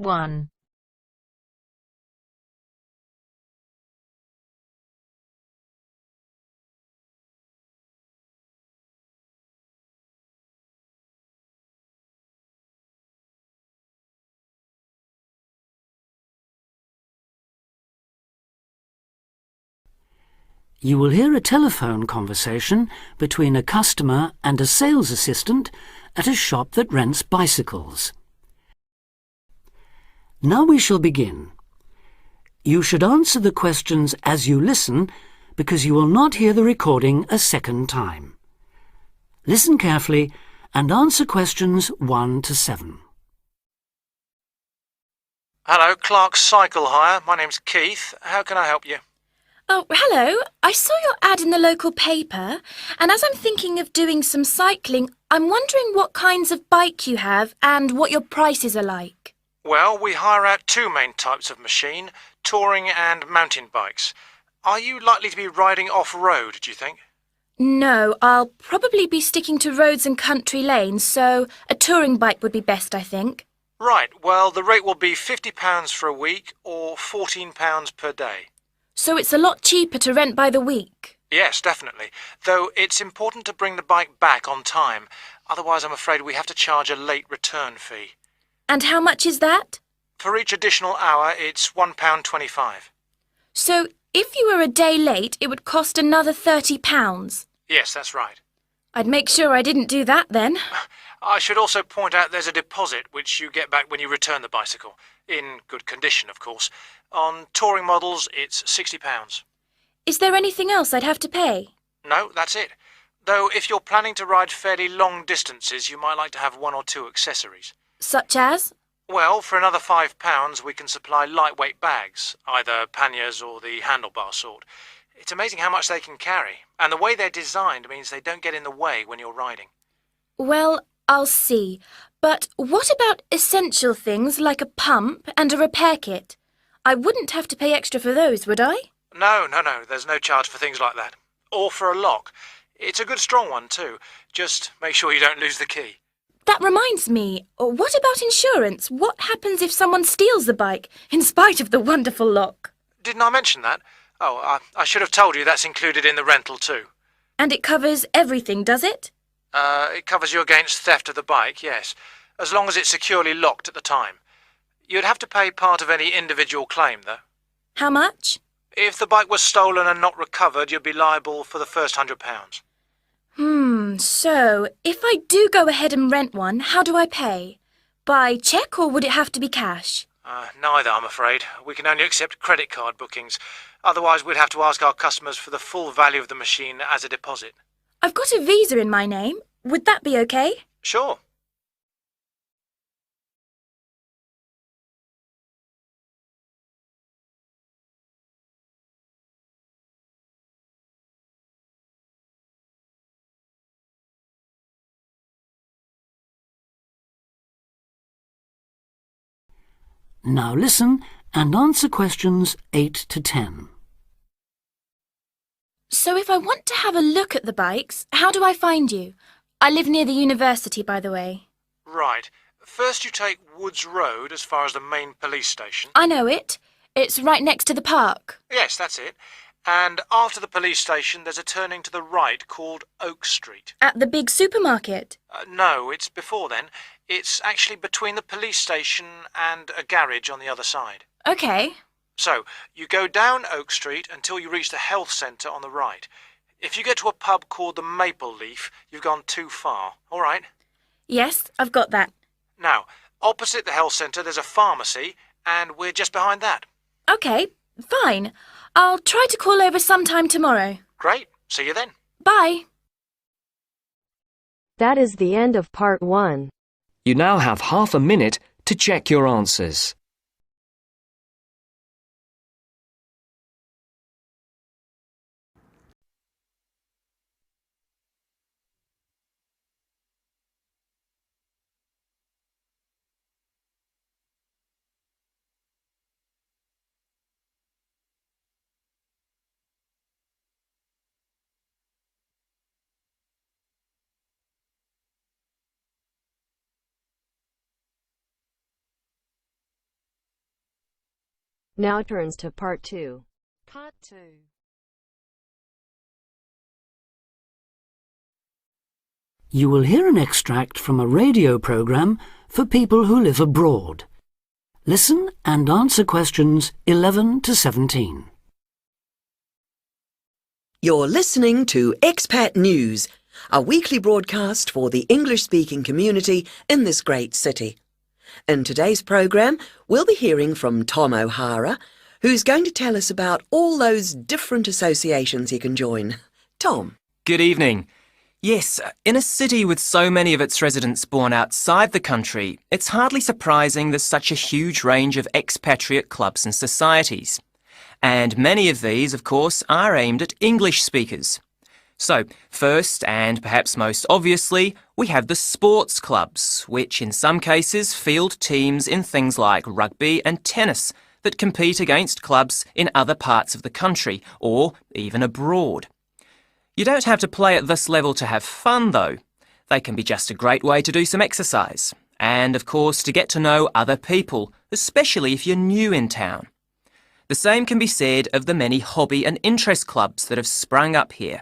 1. You will hear a telephone conversation between a customer and a sales assistant at a shop that rents bicycles. Now we shall begin. You should answer the questions as you listen because you will not hear the recording a second time. Listen carefully and answer questions 1 to 7. Hello, Clark's Cycle Hire. My name's Keith. How can I help you? Oh, hello. I saw your ad in the local paper, and as I'm thinking of doing some cycling, I'm wondering what kinds of bike you have and what your prices are like. Well, we hire out two main types of machine, touring and mountain bikes. Are you likely to be riding off-road, do you think? No, I'll probably be sticking to roads and country lanes, so a touring bike would be best, I think. Right, well, the rate will be £50 for a week or £14 per day. So it's a lot cheaper to rent by the week? Yes, definitely. Though it's important to bring the bike back on time. Otherwise, I'm afraid we have to charge a late return fee. And how much is that? For each additional hour, it's £1.25. So if you were a day late, it would cost another £30? Yes, that's right. I'd make sure I didn't do that then. I should also point out there's a deposit which you get back when you return the bicycle. In good condition, of course. On touring models, it's £60. Is there anything else I'd have to pay? No, that's it. Though if you're planning to ride fairly long distances, you might like to have one or two accessories. Such as? Well, for another £5, we can supply lightweight bags, either panniers or the handlebar sort. It's amazing how much they can carry, and the way they're designed means they don't get in the way when you're riding. Well, I'll see. But what about essential things like a pump and a repair kit? I wouldn't have to pay extra for those, would I? No, there's no charge for things like that. Or for a lock. It's a good strong one too. Just make sure you don't lose the key. That reminds me, what about insurance? What happens if someone steals the bike, in spite of the wonderful lock? Didn't I mention that? Oh, I should have told you that's included in the rental too. And it covers everything, does it? It covers you against theft of the bike, yes, as long as it's securely locked at the time. You'd have to pay part of any individual claim, though. How much? If the bike was stolen and not recovered, you'd be liable for the first £100. So, if I do go ahead and rent one, how do I pay? By cheque or would it have to be cash? Neither, I'm afraid. We can only accept credit card bookings. Otherwise, we'd have to ask our customers for the full value of the machine as a deposit. I've got a Visa in my name. Would that be okay? Sure. Now listen and answer questions 8 to 10. So if I want to have a look at the bikes, how do I find you? I live near the university, by the way. Right. First you take Woods Road as far as the main police station. I know it. It's right next to the park. Yes, that's it. And after the police station, there's a turning to the right called Oak Street. At the big supermarket? No, it's before then. It's actually between the police station and a garage on the other side. OK. So, you go down Oak Street until you reach the health centre on the right. If you get to a pub called the Maple Leaf, you've gone too far, all right? Yes, I've got that. Now, opposite the health centre there's a pharmacy, and we're just behind that. OK, fine. I'll try to call over sometime tomorrow. Great. See you then. Bye. That is the end of part 1. You now have half a minute to check your answers. Now turns to Part 2. Part 2. You will hear an extract from a radio program for people who live abroad. Listen and answer questions 11 to 17. You're listening to Expat News, a weekly broadcast for the English-speaking community in this great city. In today's programme, we'll be hearing from Tom O'Hara, who's going to tell us about all those different associations you can join. Tom. Good evening. Yes, in a city with so many of its residents born outside the country, it's hardly surprising there's such a huge range of expatriate clubs and societies. And many of these, of course, are aimed at English speakers. So, first and perhaps most obviously, we have the sports clubs, which in some cases field teams in things like rugby and tennis that compete against clubs in other parts of the country or even abroad. You don't have to play at this level to have fun, though. They can be just a great way to do some exercise and, of course, to get to know other people, especially if you're new in town. The same can be said of the many hobby and interest clubs that have sprung up here.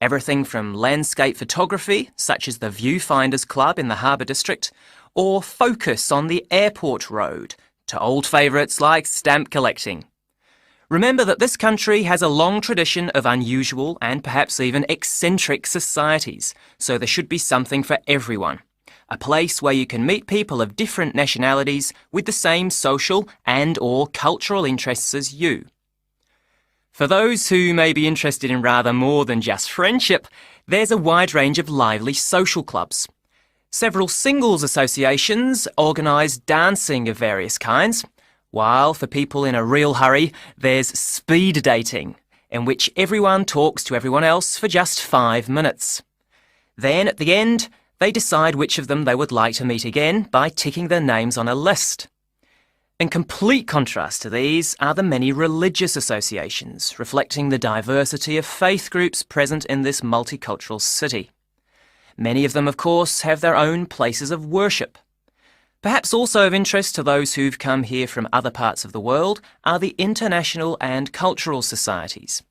Everything from landscape photography, such as the Viewfinders Club in the Harbour District, or Focus on the Airport Road, to old favourites like stamp collecting. Remember that this country has a long tradition of unusual and perhaps even eccentric societies, so there should be something for everyone. A place where you can meet people of different nationalities with the same social and/or cultural interests as you. For those who may be interested in rather more than just friendship, there's a wide range of lively social clubs. Several singles associations organise dancing of various kinds, while for people in a real hurry, there's speed dating, in which everyone talks to everyone else for just 5 minutes. Then, at the end, they decide which of them they would like to meet again by ticking their names on a list. In complete contrast to these are the many religious associations, reflecting the diversity of faith groups present in this multicultural city. Many of them, of course, have their own places of worship. Perhaps also of interest to those who've come here from other parts of the world are the international and cultural societies.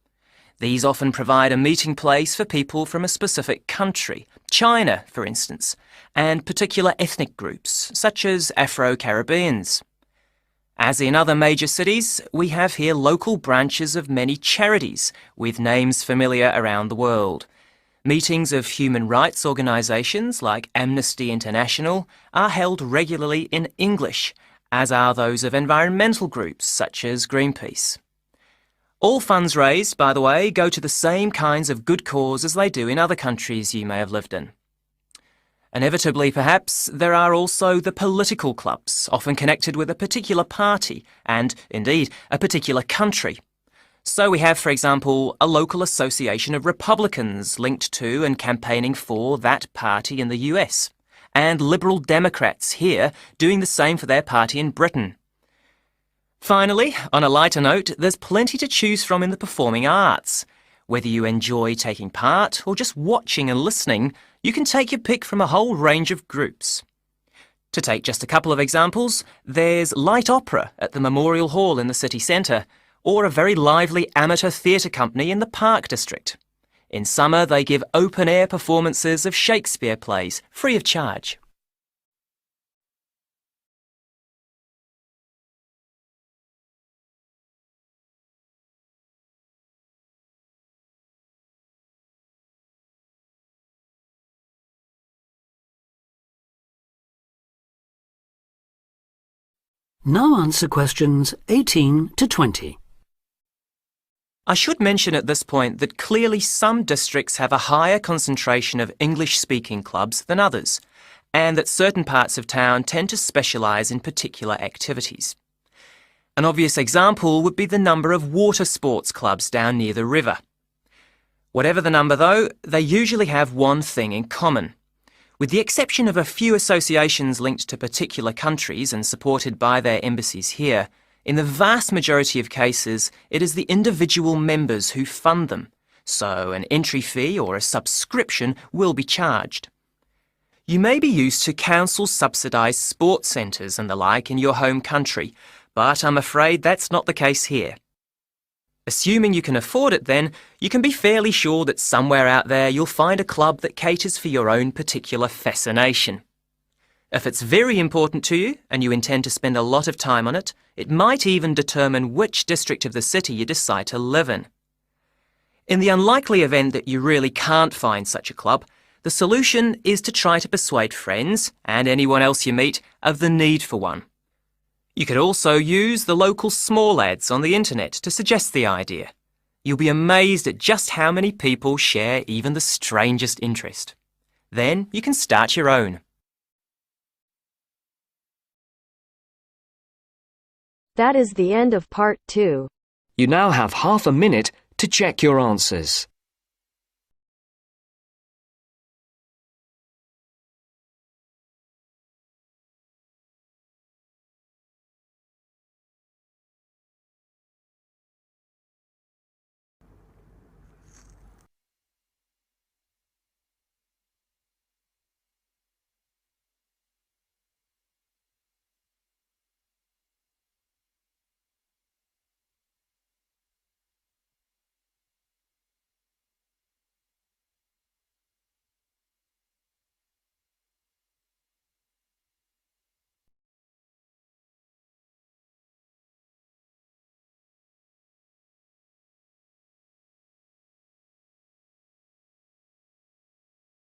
These often provide a meeting place for people from a specific country, China, for instance, and particular ethnic groups, such as Afro-Caribbeans. As in other major cities, we have here local branches of many charities with names familiar around the world. Meetings of human rights organisations like Amnesty International are held regularly in English, as are those of environmental groups such as Greenpeace. All funds raised, by the way, go to the same kinds of good cause as they do in other countries you may have lived in. Inevitably, perhaps, there are also the political clubs, often connected with a particular party and, indeed, a particular country. So we have, for example, a local association of Republicans linked to and campaigning for that party in the US, and Liberal Democrats here doing the same for their party in Britain. Finally, on a lighter note, there's plenty to choose from in the performing arts. Whether you enjoy taking part or just watching and listening, you can take your pick from a whole range of groups. To take just a couple of examples, there's light opera at the Memorial Hall in the city centre, or a very lively amateur theatre company in the Park District. In summer, they give open-air performances of Shakespeare plays, free of charge. Now answer questions 18 to 20. I should mention at this point that clearly some districts have a higher concentration of English-speaking clubs than others, and that certain parts of town tend to specialise in particular activities. An obvious example would be the number of water sports clubs down near the river. Whatever the number, though, they usually have one thing in common. With the exception of a few associations linked to particular countries and supported by their embassies here, in the vast majority of cases, it is the individual members who fund them, so an entry fee or a subscription will be charged. You may be used to council-subsidised sports centres and the like in your home country, But I'm afraid that's not the case here. Assuming you can afford it then, you can be fairly sure that somewhere out there you'll find a club that caters for your own particular fascination. If it's very important to you and you intend to spend a lot of time on it, it might even determine which district of the city you decide to live in. In the unlikely event that you really can't find such a club, the solution is to try to persuade friends and anyone else you meet of the need for one. You could also use the local small ads on the internet to suggest the idea. You'll be amazed at just how many people share even the strangest interest. Then you can start your own. That is the end of part 2. You now have half a minute to check your answers.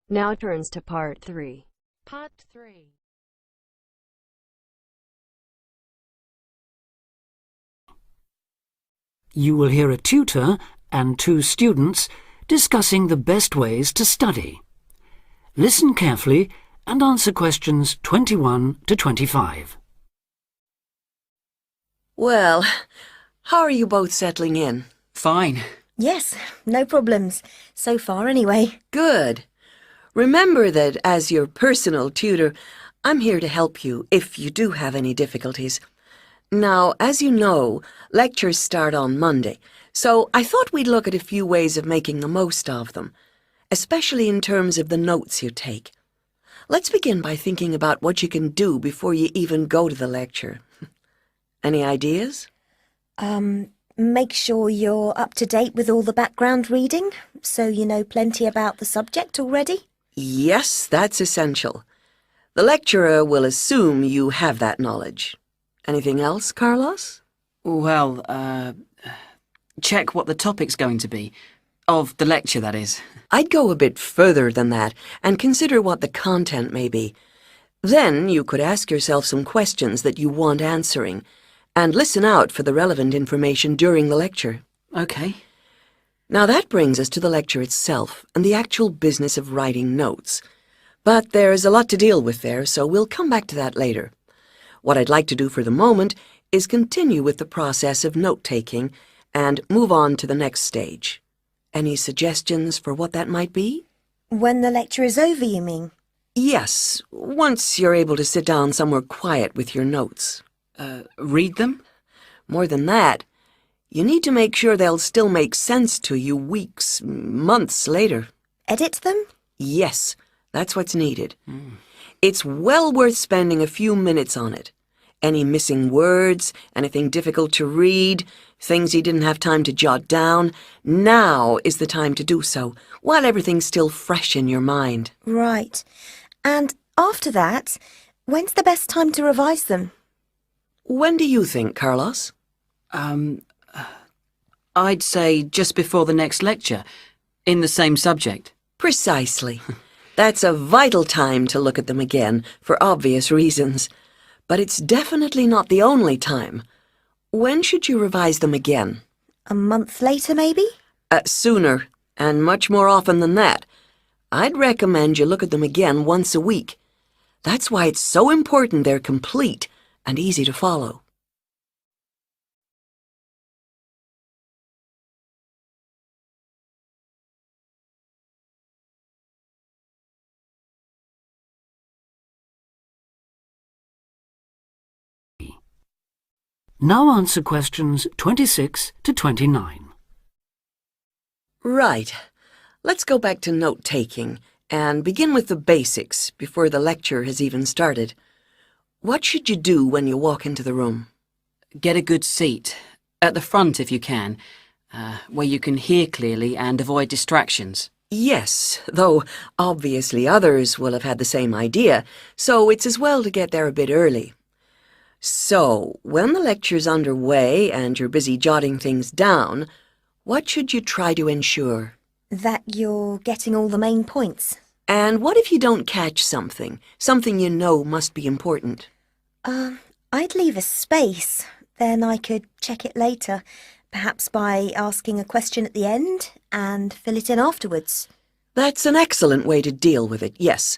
Now turns to part 3. Part 3. You will hear a tutor and 2 students discussing the best ways to study. Listen carefully and answer questions 21 to 25. Well, how are you both settling in? Fine. Yes, no problems. So far, anyway. Good. Remember that as your personal tutor, I'm here to help you if you do have any difficulties. Now, as you know, lectures start on Monday, so I thought we'd look at a few ways of making the most of them, especially in terms of the notes you take. Let's begin by thinking about what you can do before you even go to the lecture. Any ideas? Make sure you're up to date with all the background reading, so you know plenty about the subject already. Yes, that's essential. The lecturer will assume you have that knowledge. Anything else, Carlos? Well, check what the topic's going to be. Of the lecture, that is. I'd go a bit further than that and consider what the content may be. Then you could ask yourself some questions that you want answering and listen out for the relevant information during the lecture. Okay. Now that brings us to the lecture itself and the actual business of writing notes. But there's a lot to deal with there, so we'll come back to that later. What I'd like to do for the moment is continue with the process of note-taking and move on to the next stage. Any suggestions for what that might be? When the lecture is over, you mean? Yes, once you're able to sit down somewhere quiet with your notes. Read them? More than that, you need to make sure they'll still make sense to you weeks, months later. Edit them? Yes, that's what's needed. It's well worth spending a few minutes on it. Any missing words, anything difficult to read, things you didn't have time to jot down, now is the time to do so, while everything's still fresh in your mind. Right. And after that, when's the best time to revise them? When do you think, Carlos? I'd say just before the next lecture, in the same subject. Precisely. That's a vital time to look at them again, for obvious reasons. But it's definitely not the only time. When should you revise them again? A month later, maybe? Sooner, and much more often than that. I'd recommend you look at them again once a week. That's why it's so important they're complete and easy to follow. Now answer questions 26 to 29. Right. Let's go back to note-taking and begin with the basics before the lecture has even started. What should you do when you walk into the room? get a good seat, at the front if you can, where you can hear clearly and avoid distractions. Yes, though obviously others will have had the same idea, so it's as well to get there a bit early. So, when the lecture's underway and you're busy jotting things down, what should you try to ensure? That you're getting all the main points. And what if you don't catch something you know must be important? I'd leave a space. Then I could check it later, perhaps by asking a question at the end and fill it in afterwards. That's an excellent way to deal with it, yes.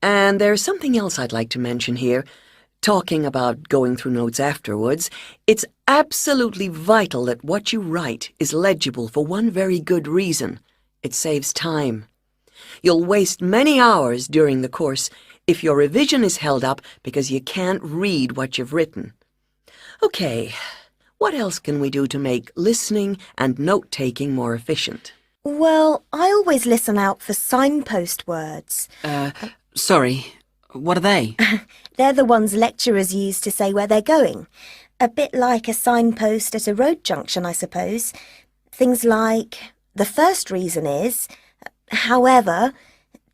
And there's something else I'd like to mention here. Talking about going through notes afterwards, it's absolutely vital that what you write is legible for one very good reason. It saves time. You'll waste many hours during the course if your revision is held up because you can't read what you've written. Okay, what else can we do to make listening and note-taking more efficient? Well, I always listen out for signpost words. Sorry, what are they? They're the ones lecturers use to say where they're going. A bit like a signpost at a road junction, I suppose. Things like, the first reason is, however,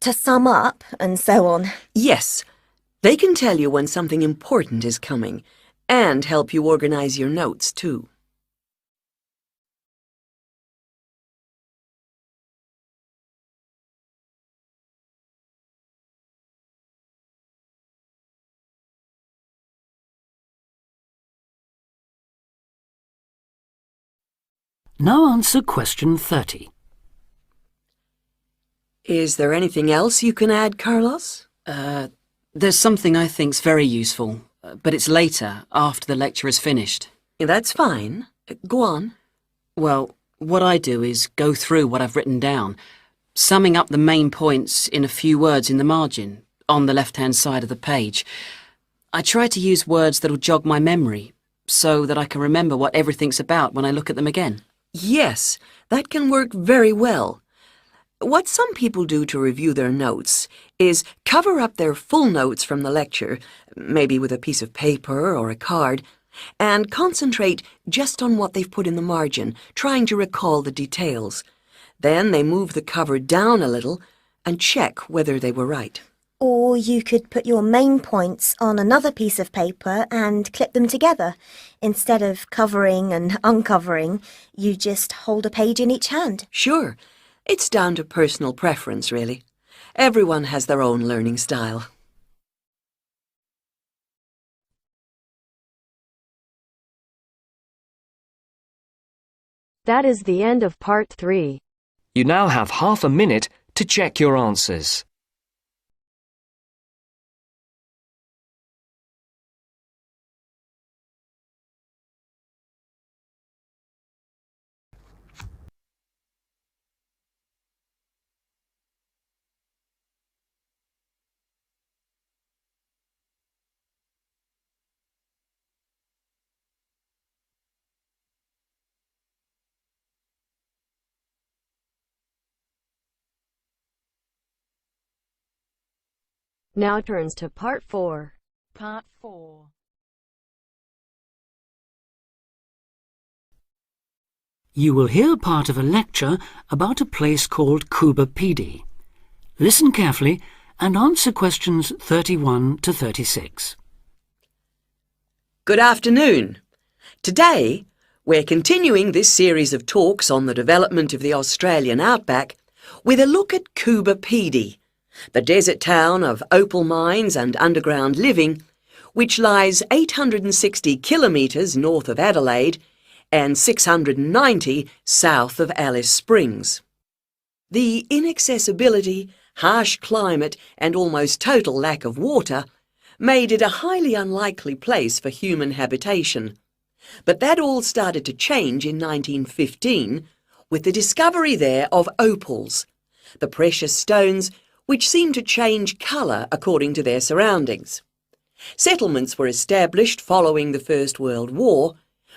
to sum up, and so on. Yes, they can tell you when something important is coming, and help you organize your notes, too. Now answer question 30. Is there anything else you can add, Carlos? There's something I think's very useful, but it's later, after the lecture is finished. That's fine. Go on. Well, what I do is go through what I've written down, summing up the main points in a few words in the margin, on the left-hand side of the page. I try to use words that'll jog my memory, so that I can remember what everything's about when I look at them again. Yes, that can work very well. What some people do to review their notes is cover up their full notes from the lecture, maybe with a piece of paper or a card, and concentrate just on what they've put in the margin, trying to recall the details. Then they move the cover down a little and check whether they were right. Or you could put your main points on another piece of paper and clip them together. Instead of covering and uncovering, you just hold a page in each hand. Sure, it's down to personal preference, really. Everyone has their own learning style. That is the end of part 3. You now have half a minute to check your answers. Now turns to part 4. Part 4. You will hear part of a lecture about a place called Cuba PD. Listen carefully and answer questions 31 to 36. Good afternoon. Today, we're continuing this series of talks on the development of the Australian outback with a look at Cuba PD, the desert town of opal mines and underground living, which lies 860 kilometres north of Adelaide and 690 south of Alice Springs. The inaccessibility, harsh climate and almost total lack of water made it a highly unlikely place for human habitation. But that all started to change in 1915 with the discovery there of opals, the precious stones which seem to change colour according to their surroundings. Settlements were established following the First World War,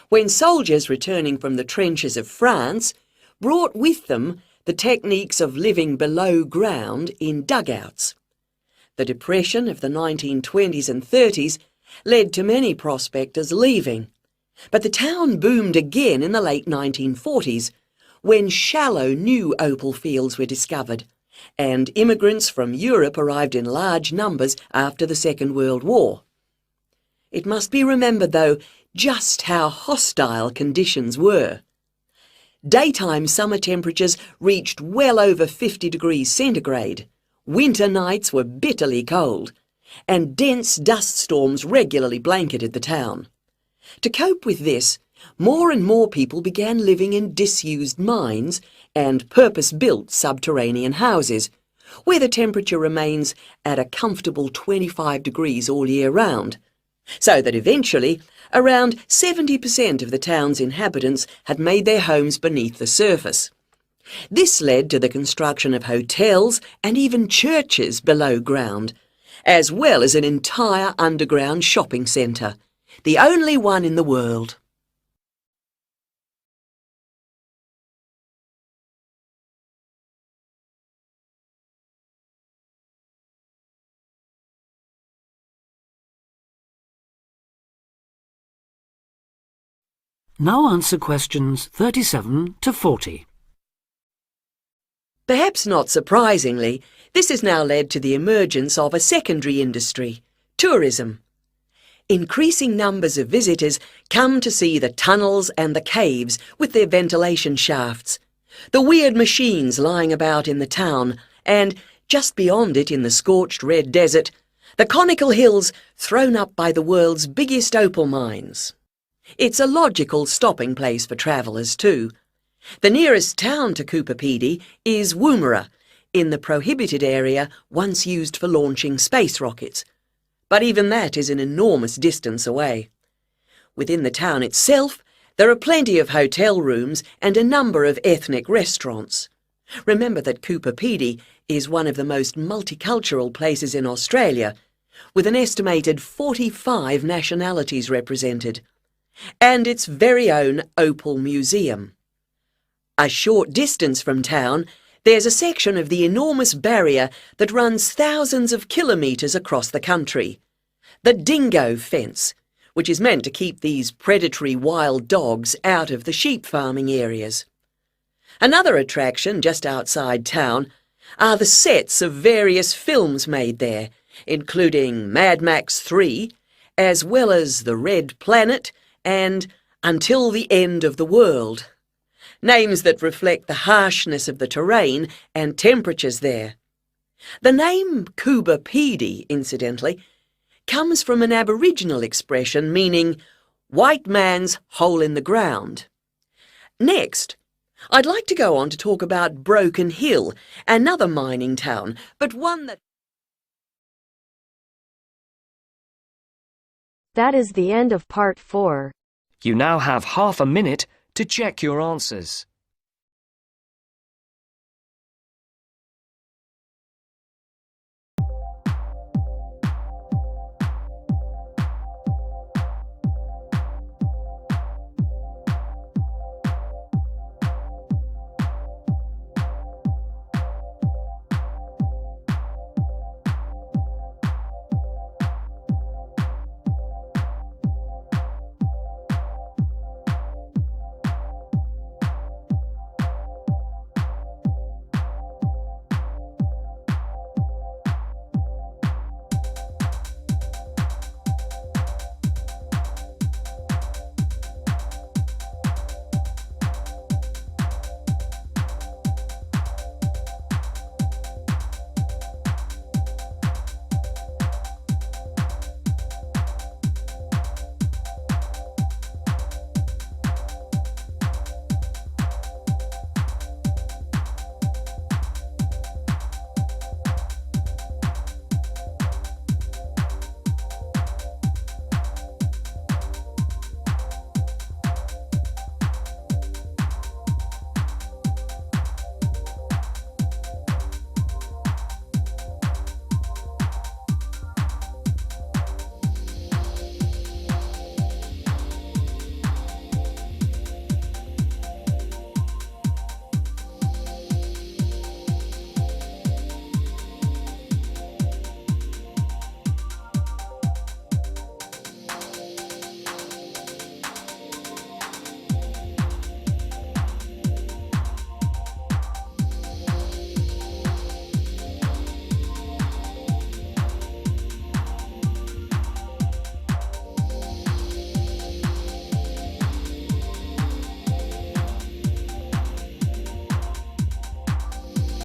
when soldiers returning from the trenches of France brought with them the techniques of living below ground in dugouts. The Depression of the 1920s and 30s led to many prospectors leaving, But the town boomed again in the late 1940s when shallow new opal fields were discovered, and immigrants from Europe arrived in large numbers after the Second World War. It must be remembered, though, just how hostile conditions were. Daytime summer temperatures reached well over 50 degrees centigrade. Winter nights were bitterly cold, and dense dust storms regularly blanketed the town. To cope with this, more and more people began living in disused mines and purpose-built subterranean houses, where the temperature remains at a comfortable 25 degrees all year round, so that eventually around 70% of the town's inhabitants had made their homes beneath the surface. This led to the construction of hotels and even churches below ground, as well as an entire underground shopping centre, the only one in the world. Now answer questions 37 to 40. Perhaps not surprisingly, this has now led to the emergence of a secondary industry, tourism. Increasing numbers of visitors come to see the tunnels and the caves with their ventilation shafts, the weird machines lying about in the town, and, just beyond it in the scorched red desert, the conical hills thrown up by the world's biggest opal mines. It's a logical stopping place for travellers too. The nearest town to Cooper Pedy is Woomera, in the prohibited area once used for launching space rockets. But even that is an enormous distance away. Within the town itself, there are plenty of hotel rooms and a number of ethnic restaurants. Remember that Cooper Pedy is one of the most multicultural places in Australia, with an estimated 45 nationalities represented, and its very own Opal Museum. A short distance from town, there's a section of the enormous barrier that runs thousands of kilometres across the country. The dingo fence, which is meant to keep these predatory wild dogs out of the sheep farming areas. Another attraction just outside town are the sets of various films made there, including Mad Max 3, as well as The Red Planet and Until the End of the World. Names that reflect the harshness of the terrain and temperatures there. The name Cooper Pedy, incidentally, comes from an Aboriginal expression meaning white man's hole in the ground. Next, I'd like to go on to talk about Broken Hill, another mining town, but one that... That is the end of part 4. You now have half a minute to check your answers.